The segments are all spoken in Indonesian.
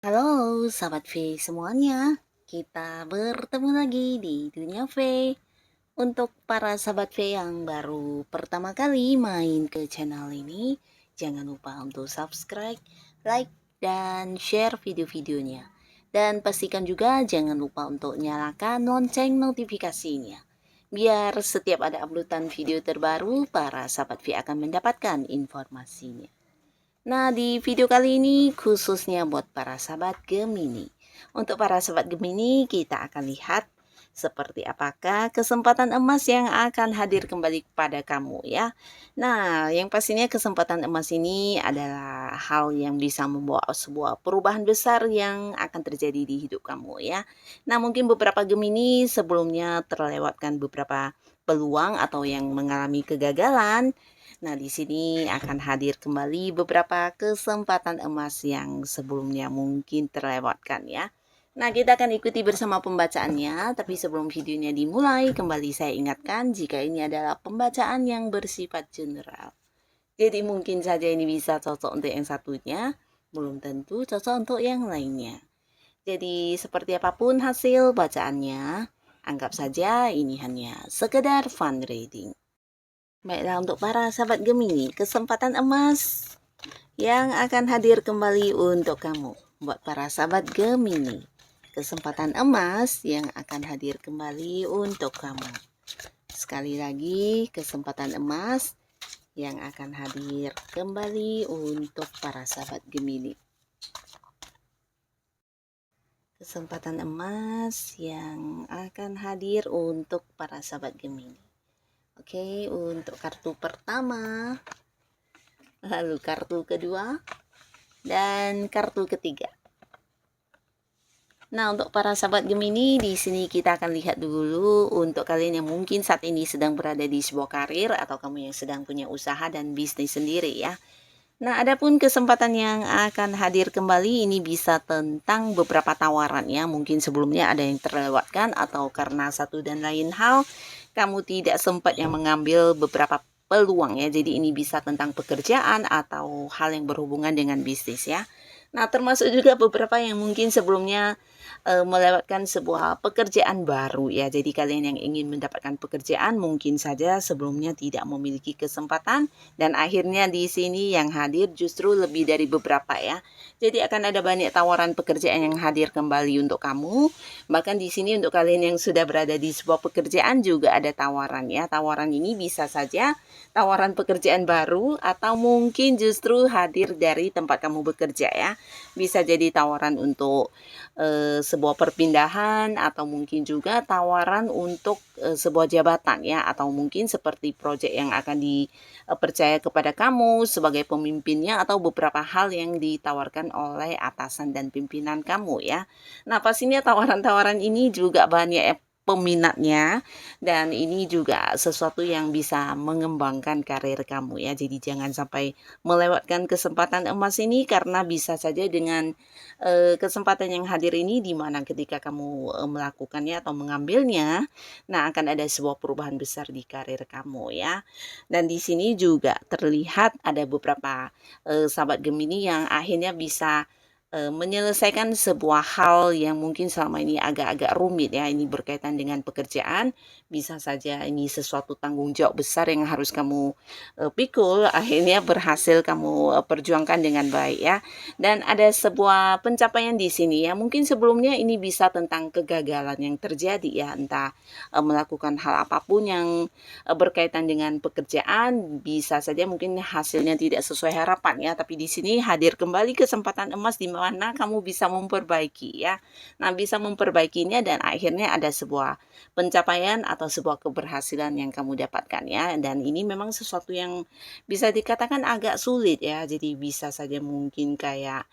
Halo, sahabat V semuanya. Kita bertemu lagi di Dunia V. Untuk para sahabat V yang baru pertama kali main ke channel ini, jangan lupa untuk subscribe, like, dan share video-videonya. Dan pastikan juga jangan lupa untuk nyalakan lonceng notifikasinya. Biar setiap ada uploadan video terbaru, para sahabat V akan mendapatkan informasinya. Nah, di video kali ini khususnya buat para sahabat Gemini. Untuk para sahabat Gemini, kita akan lihat seperti apakah kesempatan emas yang akan hadir kembali kepada kamu ya. Nah, yang pastinya kesempatan emas ini adalah hal yang bisa membawa sebuah perubahan besar yang akan terjadi di hidup kamu ya. Nah, mungkin beberapa Gemini sebelumnya terlewatkan beberapa peluang atau yang mengalami kegagalan. Nah, di sini akan hadir kembali beberapa kesempatan emas yang sebelumnya mungkin terlewatkan ya. Nah, kita akan ikuti bersama pembacaannya, tapi sebelum videonya dimulai, kembali saya ingatkan jika ini adalah pembacaan yang bersifat general. Jadi mungkin saja ini bisa cocok untuk yang satunya, belum tentu cocok untuk yang lainnya. Jadi seperti apapun hasil bacaannya, anggap saja ini hanya sekedar fun reading. Baiklah, untuk para sahabat Gemini, kesempatan emas yang akan hadir kembali untuk kamu. Buat para sahabat Gemini, kesempatan emas yang akan hadir kembali untuk kamu. Sekali lagi, kesempatan emas yang akan hadir kembali untuk para sahabat Gemini. Kesempatan emas yang akan hadir untuk para sahabat Gemini. Oke, untuk kartu pertama, lalu kartu kedua, dan kartu ketiga. Nah, untuk para sahabat Gemini, di sini kita akan lihat dulu untuk kalian yang mungkin saat ini sedang berada di sebuah karir atau kamu yang sedang punya usaha dan bisnis sendiri ya. Nah, adapun kesempatan yang akan hadir kembali ini bisa tentang beberapa tawaran ya. Mungkin sebelumnya ada yang terlewatkan atau karena satu dan lain hal kamu tidak sempat yang mengambil beberapa peluang ya. Jadi ini bisa tentang pekerjaan atau hal yang berhubungan dengan bisnis ya. Nah, termasuk juga beberapa yang mungkin sebelumnya melewatkan sebuah pekerjaan baru ya. Jadi kalian yang ingin mendapatkan pekerjaan mungkin saja sebelumnya tidak memiliki kesempatan dan akhirnya di sini yang hadir justru lebih dari beberapa ya. Jadi akan ada banyak tawaran pekerjaan yang hadir kembali untuk kamu. Bahkan di sini untuk kalian yang sudah berada di sebuah pekerjaan juga ada tawaran ya. Tawaran ini bisa saja tawaran pekerjaan baru atau mungkin justru hadir dari tempat kamu bekerja ya. Bisa jadi tawaran untuk sebuah perpindahan atau mungkin juga tawaran untuk sebuah jabatan ya, atau mungkin seperti proyek yang akan dipercaya kepada kamu sebagai pemimpinnya atau beberapa hal yang ditawarkan oleh atasan dan pimpinan kamu ya. Nah, pastinya tawaran-tawaran ini juga banyak peminatnya dan ini juga sesuatu yang bisa mengembangkan karir kamu ya. Jadi jangan sampai melewatkan kesempatan emas ini karena bisa saja dengan kesempatan yang hadir ini di mana ketika kamu melakukannya atau mengambilnya, nah akan ada sebuah perubahan besar di karir kamu ya. Dan di sini juga terlihat ada beberapa sahabat Gemini yang akhirnya bisa menyelesaikan sebuah hal yang mungkin selama ini agak-agak rumit ya. Ini berkaitan dengan pekerjaan, bisa saja ini sesuatu tanggung jawab besar yang harus kamu pikul, akhirnya berhasil kamu perjuangkan dengan baik ya. Dan ada sebuah pencapaian di sini ya. Mungkin sebelumnya ini bisa tentang kegagalan yang terjadi ya, entah melakukan hal apapun yang berkaitan dengan pekerjaan, bisa saja mungkin hasilnya tidak sesuai harapan ya. Tapi di sini hadir kembali kesempatan emas di mana mana kamu bisa memperbaiki ya. Nah, bisa memperbaikinya dan akhirnya ada sebuah pencapaian atau sebuah keberhasilan yang kamu dapatkan ya. Dan ini memang sesuatu yang bisa dikatakan agak sulit ya. Jadi bisa saja mungkin kayak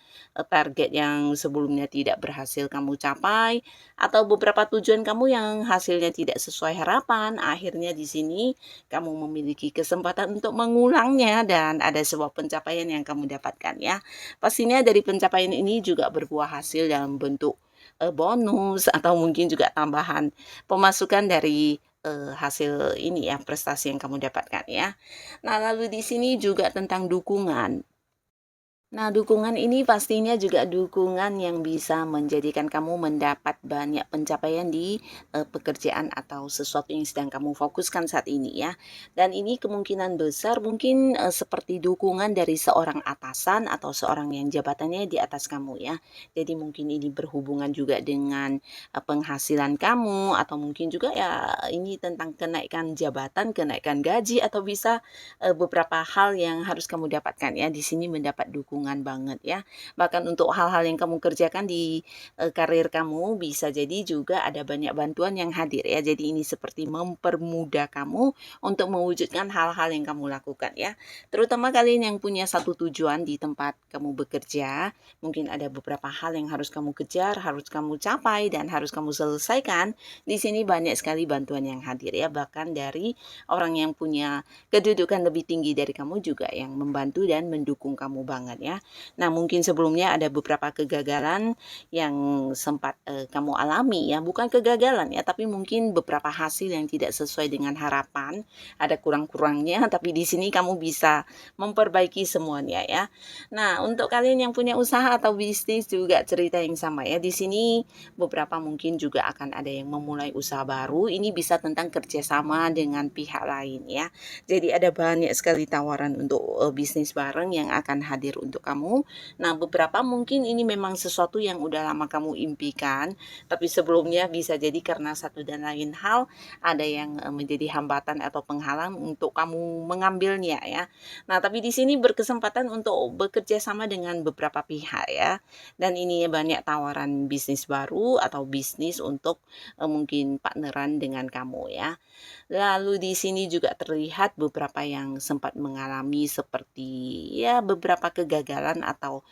target yang sebelumnya tidak berhasil kamu capai atau beberapa tujuan kamu yang hasilnya tidak sesuai harapan. Akhirnya di sini kamu memiliki kesempatan untuk mengulangnya dan ada sebuah pencapaian yang kamu dapatkan ya. Pastinya dari pencapaian ini juga berbuah hasil dalam bentuk bonus atau mungkin juga tambahan pemasukan dari hasil ini ya, prestasi yang kamu dapatkan ya. Nah, lalu di sini juga tentang dukungan. Nah, dukungan ini pastinya juga dukungan yang bisa menjadikan kamu mendapat banyak pencapaian di pekerjaan atau sesuatu yang sedang kamu fokuskan saat ini ya. Dan ini kemungkinan besar mungkin seperti dukungan dari seorang atasan atau seorang yang jabatannya di atas kamu ya. Jadi mungkin ini berhubungan juga dengan penghasilan kamu atau mungkin juga ya ini tentang kenaikan jabatan, kenaikan gaji atau bisa beberapa hal yang harus kamu dapatkan ya. Di sini mendapat dukungan banget ya. Bahkan untuk hal-hal yang kamu kerjakan di karir kamu bisa jadi juga ada banyak bantuan yang hadir ya. Jadi ini seperti mempermudah kamu untuk mewujudkan hal-hal yang kamu lakukan ya. Terutama kalian yang punya satu tujuan di tempat kamu bekerja, mungkin ada beberapa hal yang harus kamu kejar, harus kamu capai dan harus kamu selesaikan. Di sini banyak sekali bantuan yang hadir ya, bahkan dari orang yang punya kedudukan lebih tinggi dari kamu juga yang membantu dan mendukung kamu banget ya. Nah, mungkin sebelumnya ada beberapa kegagalan yang sempat kamu alami ya, bukan kegagalan ya, tapi mungkin beberapa hasil yang tidak sesuai dengan harapan, ada kurang-kurangnya, tapi di sini kamu bisa memperbaiki semuanya ya. Nah, untuk kalian yang punya usaha atau bisnis juga cerita yang sama ya. Di sini beberapa mungkin juga akan ada yang memulai usaha baru. Ini bisa tentang kerjasama dengan pihak lain ya. Jadi ada banyak sekali tawaran untuk bisnis bareng yang akan hadir untuk kamu. Nah, beberapa mungkin ini memang sesuatu yang udah lama kamu impikan, tapi sebelumnya bisa jadi karena satu dan lain hal ada yang menjadi hambatan atau penghalang untuk kamu mengambilnya ya. Nah, tapi di sini berkesempatan untuk bekerja sama dengan beberapa pihak ya. Dan ini banyak tawaran bisnis baru atau bisnis untuk mungkin partneran dengan kamu ya. Lalu di sini juga terlihat beberapa yang sempat mengalami seperti ya beberapa kegagalan atau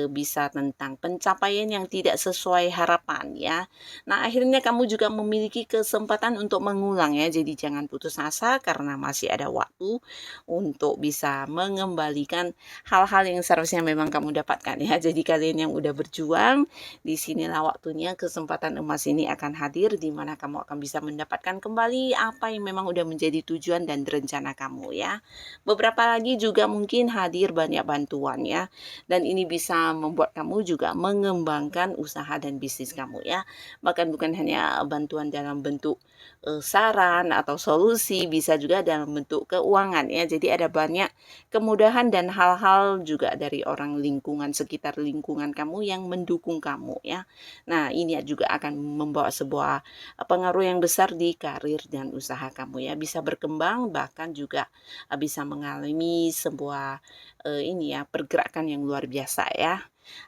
bisa tentang pencapaian yang tidak sesuai harapan ya. Nah, akhirnya kamu juga memiliki kesempatan untuk mengulang ya. Jadi jangan putus asa karena masih ada waktu untuk bisa mengembalikan hal-hal yang seharusnya memang kamu dapatkan ya. Jadi kalian yang udah berjuang, disinilah waktunya kesempatan emas ini akan hadir di mana kamu akan bisa mendapatkan kembali apa yang memang udah menjadi tujuan dan rencana kamu ya. Beberapa lagi juga mungkin hadir banyak bantuan ya. Dan ini bisa membuat kamu juga mengembangkan usaha dan bisnis kamu ya. Bahkan bukan hanya bantuan dalam bentuk saran atau solusi, bisa juga dalam bentuk keuangan ya. Jadi ada banyak kemudahan dan hal-hal juga dari orang lingkungan sekitar lingkungan kamu yang mendukung kamu ya. Nah, ini juga akan membawa sebuah pengaruh yang besar di karir dan usaha kamu ya. Bisa berkembang bahkan juga bisa mengalami sebuah ini ya pergerakan yang luar biasa ya.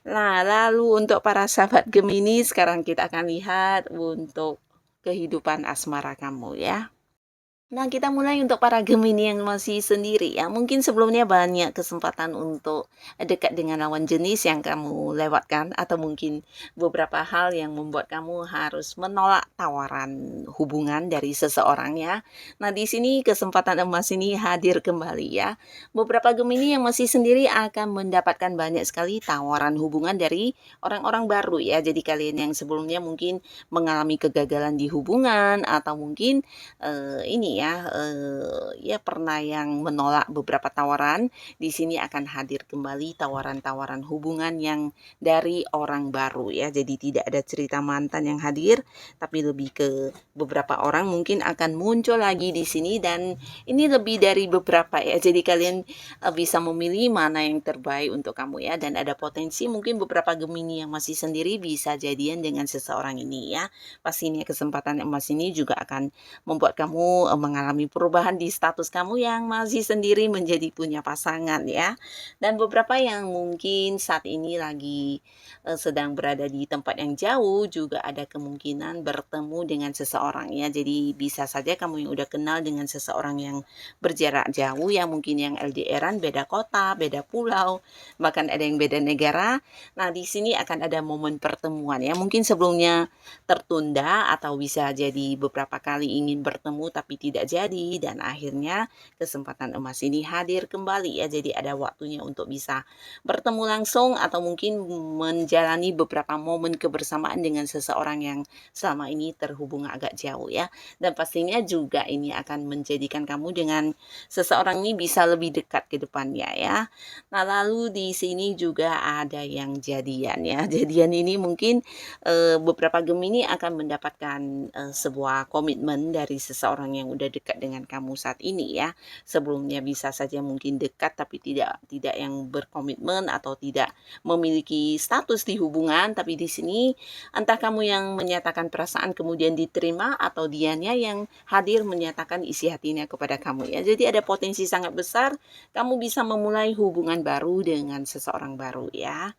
Nah, lalu untuk para sahabat Gemini sekarang kita akan lihat untuk kehidupan asmara kamu ya. Nah, kita mulai untuk para Gemini yang masih sendiri ya. Mungkin sebelumnya banyak kesempatan untuk dekat dengan lawan jenis yang kamu lewatkan atau mungkin beberapa hal yang membuat kamu harus menolak tawaran hubungan dari seseorang ya. Nah, di sini kesempatan emas ini hadir kembali ya. Beberapa Gemini yang masih sendiri akan mendapatkan banyak sekali tawaran hubungan dari orang-orang baru ya. Jadi kalian yang sebelumnya mungkin mengalami kegagalan di hubungan atau mungkin ini ya, ya pernah yang menolak beberapa tawaran, di sini akan hadir kembali tawaran-tawaran hubungan yang dari orang baru ya. Jadi tidak ada cerita mantan yang hadir, tapi lebih ke beberapa orang mungkin akan muncul lagi di sini dan ini lebih dari beberapa ya. Jadi kalian bisa memilih mana yang terbaik untuk kamu ya dan ada potensi mungkin beberapa Gemini yang masih sendiri bisa jadian dengan seseorang ini ya. Pastinya kesempatan emas ini juga akan membuat kamu mengalami perubahan di status kamu yang masih sendiri menjadi punya pasangan ya. Dan beberapa yang mungkin saat ini lagi sedang berada di tempat yang jauh juga ada kemungkinan bertemu dengan seseorang ya. Jadi bisa saja kamu yang udah kenal dengan seseorang yang berjarak jauh ya, mungkin yang LDRan, beda kota, beda pulau, bahkan ada yang beda negara. Nah, di sini akan ada momen pertemuan ya. Mungkin sebelumnya tertunda atau bisa jadi beberapa kali ingin bertemu tapi tidak jadi, dan akhirnya kesempatan emas ini hadir kembali ya. Jadi ada waktunya untuk bisa bertemu langsung atau mungkin menjalani beberapa momen kebersamaan dengan seseorang yang selama ini terhubung agak jauh ya. Dan pastinya juga ini akan menjadikan kamu dengan seseorang ini bisa lebih dekat ke depannya ya. Nah, lalu di sini juga ada yang jadian ya. Jadian ini mungkin beberapa Gemini akan mendapatkan sebuah komitmen dari seseorang yang udah dekat dengan kamu saat ini ya. Sebelumnya bisa saja mungkin dekat tapi tidak yang berkomitmen atau tidak memiliki status di hubungan, tapi di sini entah kamu yang menyatakan perasaan kemudian diterima atau dianya yang hadir menyatakan isi hatinya kepada kamu ya. Jadi ada potensi sangat besar kamu bisa memulai hubungan baru dengan seseorang baru ya.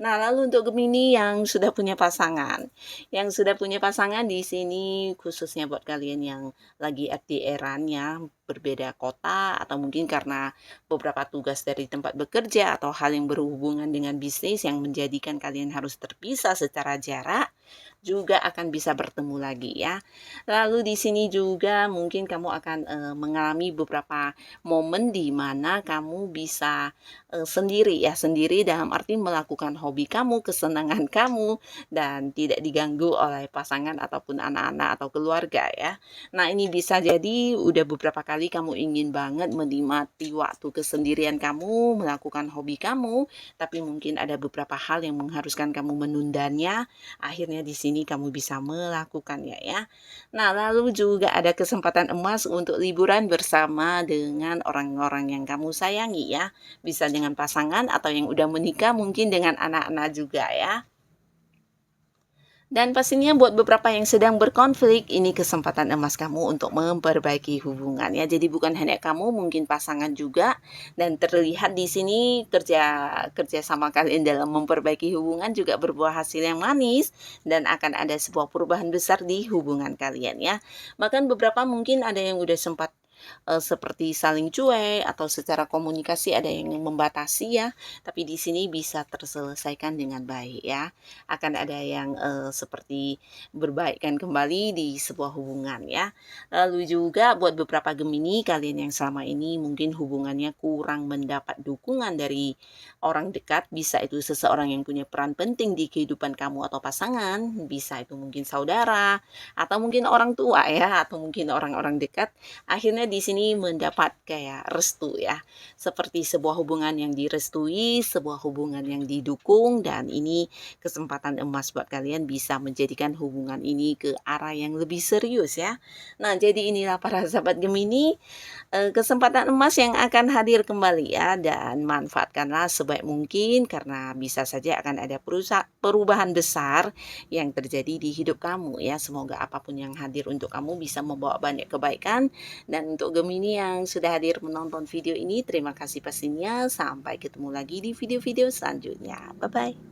Nah, lalu untuk Gemini yang sudah punya pasangan. Yang sudah punya pasangan di sini khususnya buat kalian yang lagi FDR-an ya, berbeda kota atau mungkin karena beberapa tugas dari tempat bekerja atau hal yang berhubungan dengan bisnis yang menjadikan kalian harus terpisah secara jarak, juga akan bisa bertemu lagi ya. Lalu di sini juga mungkin kamu akan mengalami beberapa momen di mana kamu bisa sendiri ya, sendiri dalam arti melakukan hobi kamu, kesenangan kamu, dan tidak diganggu oleh pasangan ataupun anak-anak atau keluarga ya. Nah, ini bisa jadi udah beberapa kali kamu ingin banget menikmati waktu kesendirian kamu, melakukan hobi kamu, tapi mungkin ada beberapa hal yang mengharuskan kamu menundanya. Akhirnya di sini kamu bisa melakukannya ya. Nah, lalu juga ada kesempatan emas untuk liburan bersama dengan orang-orang yang kamu sayangi ya. Bisa dengan pasangan atau yang udah menikah, mungkin dengan anak-anak juga ya. Dan pastinya buat beberapa yang sedang berkonflik, ini kesempatan emas kamu untuk memperbaiki hubungan ya. Jadi bukan hanya kamu, mungkin pasangan juga. Dan terlihat di sini kerja sama kalian dalam memperbaiki hubungan juga berbuah hasil yang manis dan akan ada sebuah perubahan besar di hubungan kalian ya. Bahkan beberapa mungkin ada yang udah sempat seperti saling cuek atau secara komunikasi ada yang membatasi ya, tapi di sini bisa terselesaikan dengan baik ya. Akan ada yang seperti berbaikan kembali di sebuah hubungan ya. Lalu juga buat beberapa Gemini, kalian yang selama ini mungkin hubungannya kurang mendapat dukungan dari orang dekat, bisa itu seseorang yang punya peran penting di kehidupan kamu atau pasangan, bisa itu mungkin saudara atau mungkin orang tua ya, atau mungkin orang-orang dekat. Akhirnya di sini mendapat kayak restu ya. Seperti sebuah hubungan yang direstui, sebuah hubungan yang didukung, dan ini kesempatan emas buat kalian bisa menjadikan hubungan ini ke arah yang lebih serius ya. Nah, jadi inilah para sahabat Gemini, kesempatan emas yang akan hadir kembali ya, dan manfaatkanlah sebaik mungkin karena bisa saja akan ada perubahan besar yang terjadi di hidup kamu ya. Semoga apapun yang hadir untuk kamu bisa membawa banyak kebaikan. Dan untuk Gemini yang sudah hadir menonton video ini, terima kasih pastinya. Sampai ketemu lagi di video-video selanjutnya. Bye-bye.